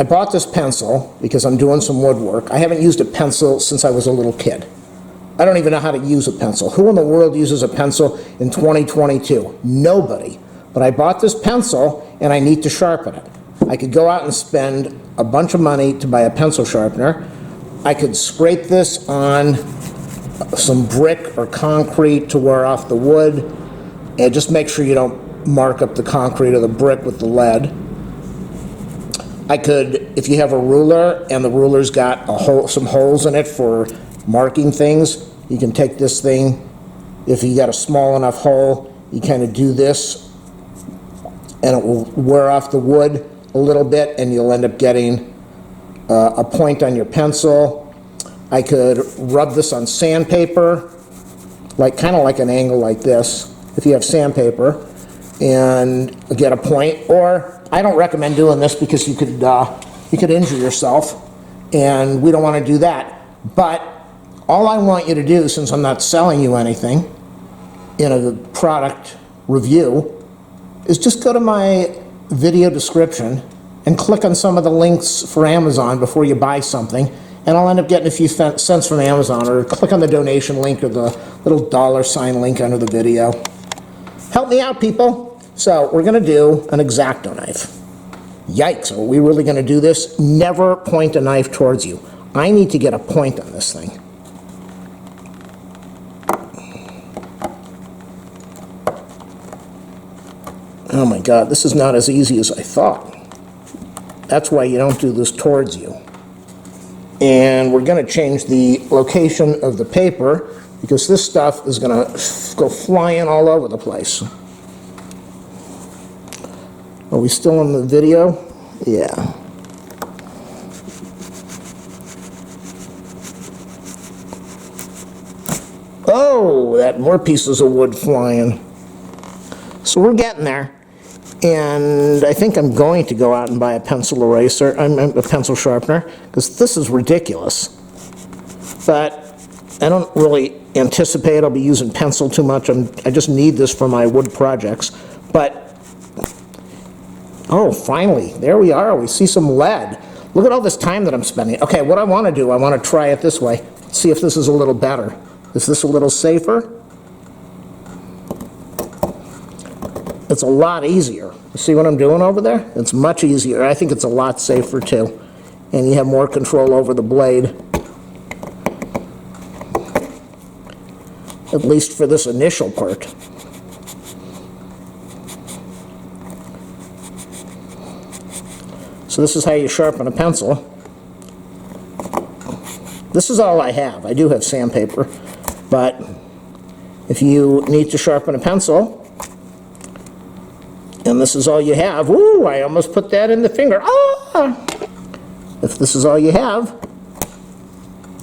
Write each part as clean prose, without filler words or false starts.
I bought this pencil because I'm doing some woodwork. I haven't used a pencil since I was a little kid. I don't even know how to use a pencil. Who in the world uses a pencil in 2022? Nobody. But I bought this pencil and I need to sharpen it. I could go out and spend a bunch of money to buy a pencil sharpener. I could scrape this on some brick or concrete to wear off the wood, and just make sure you don't mark up the concrete or the brick with the lead. I could, if you have a ruler and the ruler's got some holes in it for marking things, you can take this thing, if you got a small enough hole, you kind of do this and it will wear off the wood a little bit and you'll end up getting a point on your pencil. I could rub this on sandpaper, kind of like an angle like this, if you have sandpaper, and get a point. Or I don't recommend doing this because you could injure yourself, and we don't want to do that. But all I want you to do, since I'm not selling you anything in a product review, is just go to my video description and click on some of the links for Amazon before you buy something, and I'll end up getting a few cents from Amazon, or click on the donation link or the little $ link under the video. Help me out, people. So we're going to do an X-Acto knife. Yikes, are we really going to do this? Never point a knife towards you. I need to get a point on this thing. Oh my God, this is not as easy as I thought. That's why you don't do this towards you. And we're going to change the location of the paper because this stuff is going to go flying all over the place. Are we still in the video? Yeah. Oh, that more pieces of wood flying. So we're getting there. And I think I'm going to go out and buy a pencil eraser, a pencil sharpener, because this is ridiculous. But I don't really anticipate I'll be using pencil too much. I just need this for my wood projects. But, oh, finally, there we are. We see some lead. Look at all this time that I'm spending. Okay, what I want to do, I want to try it this way. See if this is a little better. Is this a little safer? It's a lot easier. You see what I'm doing over there? It's much easier. I think it's a lot safer too. And you have more control over the blade. At least for this initial part. So this is how you sharpen a pencil. This is all I have. I do have sandpaper. But if you need to sharpen a pencil, and this is all you have, ooh, I almost put that in the finger. Ah! If this is all you have,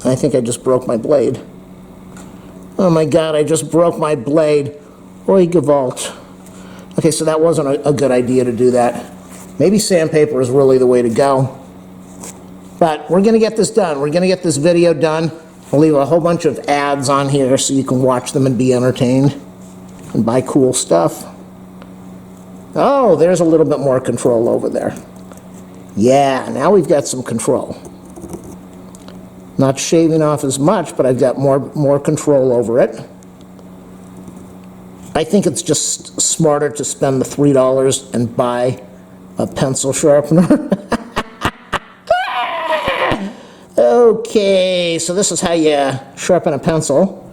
I think I just broke my blade. Oh my God, I just broke my blade. Oy gewalt. Okay, so that wasn't a good idea to do that. Maybe sandpaper is really the way to go. But we're gonna get this done. We're gonna get this video done. I'll leave a whole bunch of ads on here so you can watch them and be entertained and buy cool stuff. Oh, there's a little bit more control over there. Yeah, now we've got some control. Not shaving off as much, but I've got more control over it. I think it's just smarter to spend the $3 and buy a pencil sharpener. Okay, so this is how you sharpen a pencil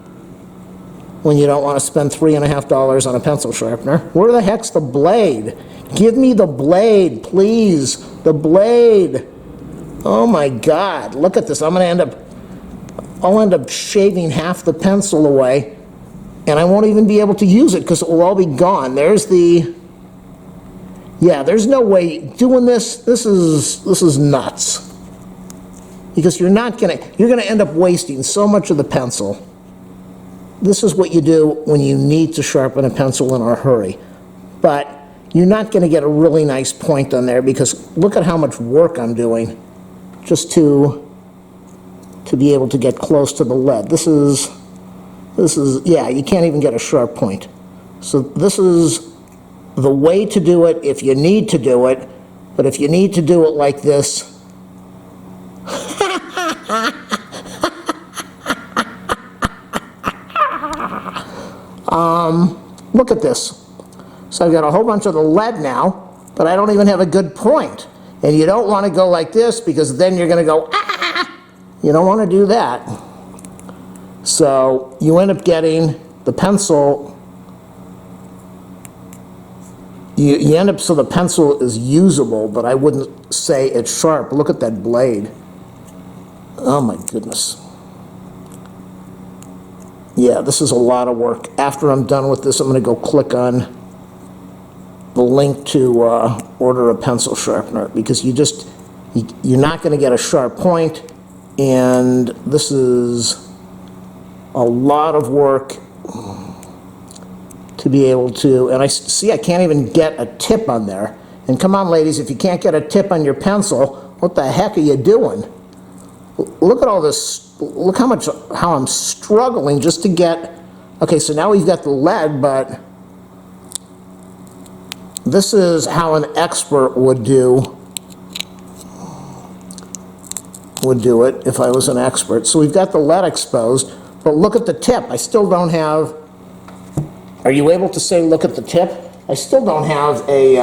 when you don't want to spend $3.50 on a pencil sharpener. Where the heck's the blade? Give me the blade, please. The blade. Oh my God, look at this. I'll end up shaving half the pencil away, and I won't even be able to use it because it will all be gone. There's the, yeah, there's no way doing this. This is nuts. Because you're gonna end up wasting so much of the pencil. This is what you do when you need to sharpen a pencil in a hurry. But you're not going to get a really nice point on there because look at how much work I'm doing just to be able to get close to the lead. This is, yeah, you can't even get a sharp point. So this is the way to do it if you need to do it. But if you need to do it like this, Look at this. So I've got a whole bunch of the lead now, but I don't even have a good point. And you don't want to go like this because then you're going to go, ah! You don't want to do that. So you end up getting the pencil, you end up so the pencil is usable, but I wouldn't say it's sharp. Look at that blade. Oh my goodness. Yeah, this is a lot of work. After I'm done with this, I'm going to go click on the link to order a pencil sharpener, because you're not going to get a sharp point, and this is a lot of work to be able to, and I can't even get a tip on there. And come on, ladies, if you can't get a tip on your pencil, what the heck are you doing? Look at all this, look how I'm struggling just to get, okay, so now we've got the lead, but this is how an expert would do it if I was an expert. So we've got the lead exposed, but look at the tip. I still don't have, are you able to say look at the tip? I still don't have a,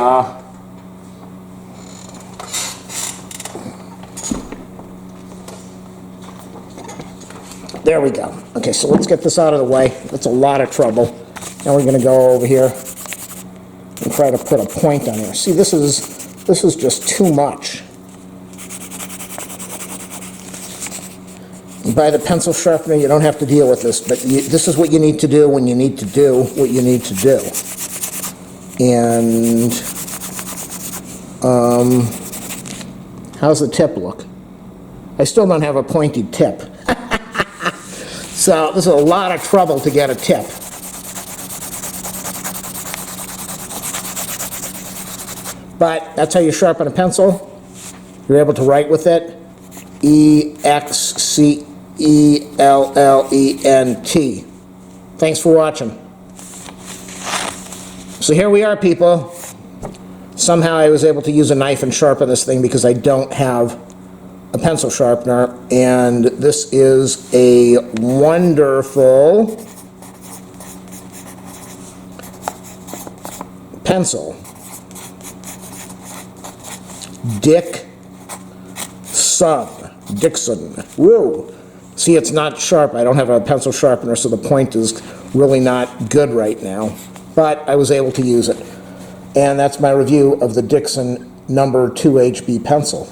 there we go. Okay, so let's get this out of the way. That's a lot of trouble. Now we're going to go over here and try to put a point on here. See, this is just too much. You buy the pencil sharpener, you don't have to deal with this, but this is what you need to do when you need to do what you need to do. And how's the tip look? I still don't have a pointy tip. So this is a lot of trouble to get a tip. But that's how you sharpen a pencil. You're able to write with it. E-X-C-E-L-L-E-N-T. Thanks for watching. So here we are, people. Somehow I was able to use a knife and sharpen this thing because I don't have a pencil sharpener, and this is a wonderful pencil. Dixon. Woo! See, it's not sharp. I don't have a pencil sharpener, so the point is really not good right now. But I was able to use it. And that's my review of the Dixon number 2HB pencil.